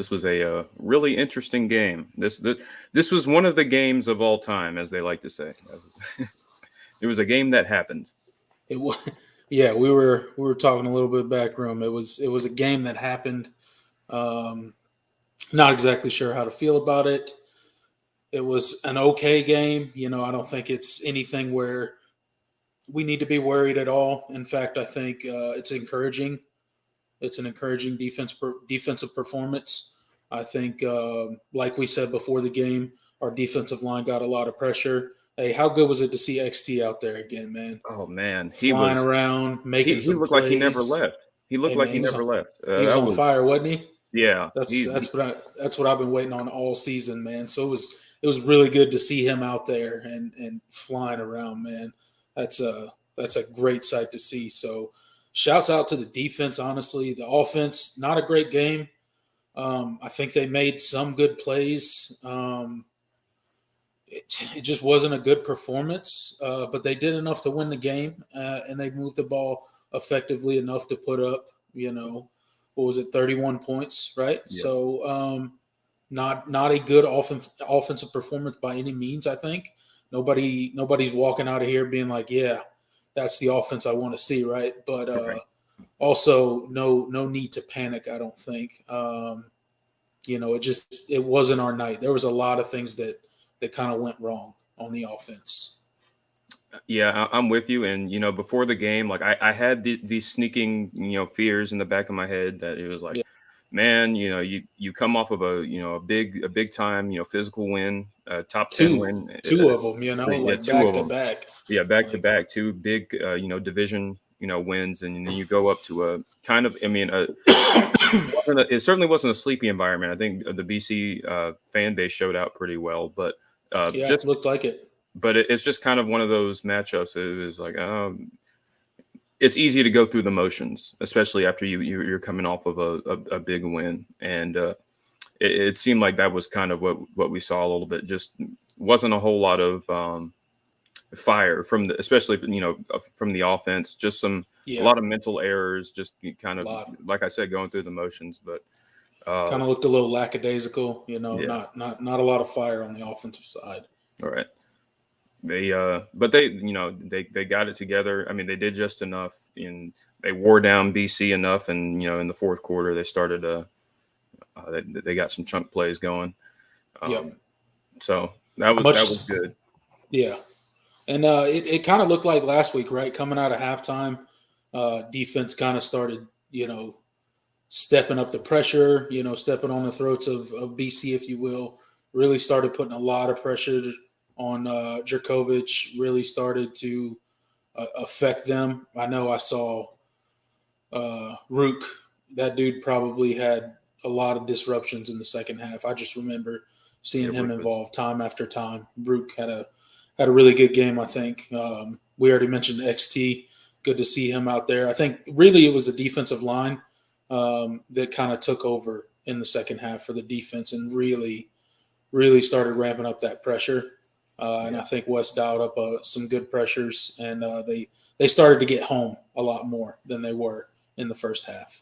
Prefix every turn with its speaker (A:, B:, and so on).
A: This was a really interesting game. This was one of the games of all time, as they like to say. It was a game that happened.
B: It was, yeah. We were talking a little bit back room. It was a game that happened. Um, Not exactly sure how to feel about it. It was an okay game. I don't think it's anything where we need to be worried at all. In fact, I think it's encouraging. It's an encouraging defensive performance. I think, like we said before the game, our defensive line got a lot of pressure. Hey, how good was it to see XT out there again, man?
A: Oh man,
B: Flying around, making
A: he
B: some
A: looked like he never
B: plays.
A: left. He looked
B: Hey,
A: like
B: man,
A: he never left.
B: he was
A: That
B: on
A: was
B: fire, wasn't he?
A: yeah.
B: That's what I've been waiting on all season, man. So it was really good to see him out there and flying around, man. That's a great sight to see. So shouts out to the defense. Honestly, the offense, not a great game. I think they made some good plays. It just wasn't a good performance, but they did enough to win the game, and they moved the ball effectively enough to put up, what was it, 31 points, right?
A: Yeah.
B: So not a good offensive performance by any means. I think nobody's walking out of here being like, yeah, that's the offense I want to see, right? But
A: Right.
B: also no need to panic. I don't think. It wasn't our night. There was a lot of things that kind of went wrong on the offense.
A: Yeah, I'm with you. And before the game, like I had these sneaking fears in the back of my head that it was like,
B: Yeah,
A: man, you come off of a big time physical win, top 10
B: two
A: win,
B: two of them,
A: yeah,
B: like
A: two
B: back
A: of
B: to
A: them,
B: back.
A: yeah, back to
B: Like,
A: back, two big division wins, and then you go up to a kind of, I mean, it certainly wasn't a sleepy environment. I think the BC fan base showed out pretty well, but
B: yeah,
A: just
B: looked like it.
A: but it's just kind of one of those matchups. It is like it's easy to go through the motions, especially after you're coming off of a big win, and it seemed like that was kind of what we saw a little bit. Just wasn't a whole lot of fire from especially from the offense. Just a
B: Yeah,
A: lot of mental errors. Just kind
B: a
A: of
B: lot.
A: like I said, going through the motions. But
B: Kind of looked a little lackadaisical.
A: yeah,
B: Not a lot of fire on the offensive side.
A: all right. But they got it together. I mean, they did just enough, and they wore down BC enough, and in the fourth quarter they started they got some chunk plays going.
B: Yep.
A: So that was
B: Much.
A: good.
B: Yeah. And it kind of looked like last week, right? Coming out of halftime, defense kind of started, stepping up the pressure, stepping on the throats of BC, if you will. Really started putting a lot of pressure on Jerkovich, really started to affect them. I know I saw Rook. That dude probably had a lot of disruptions in the second half. I just remember
A: Yeah,
B: seeing him
A: Rook was.
B: involved time after time. Rook had a really good game, I think. We already mentioned XT. Good to see him out there. I think really it was the defensive line that kind of took over in the second half for the defense and really started ramping up that pressure. And I
A: Yeah.
B: think West dialed up some good pressures, and they started to get home a lot more than they were in the first half.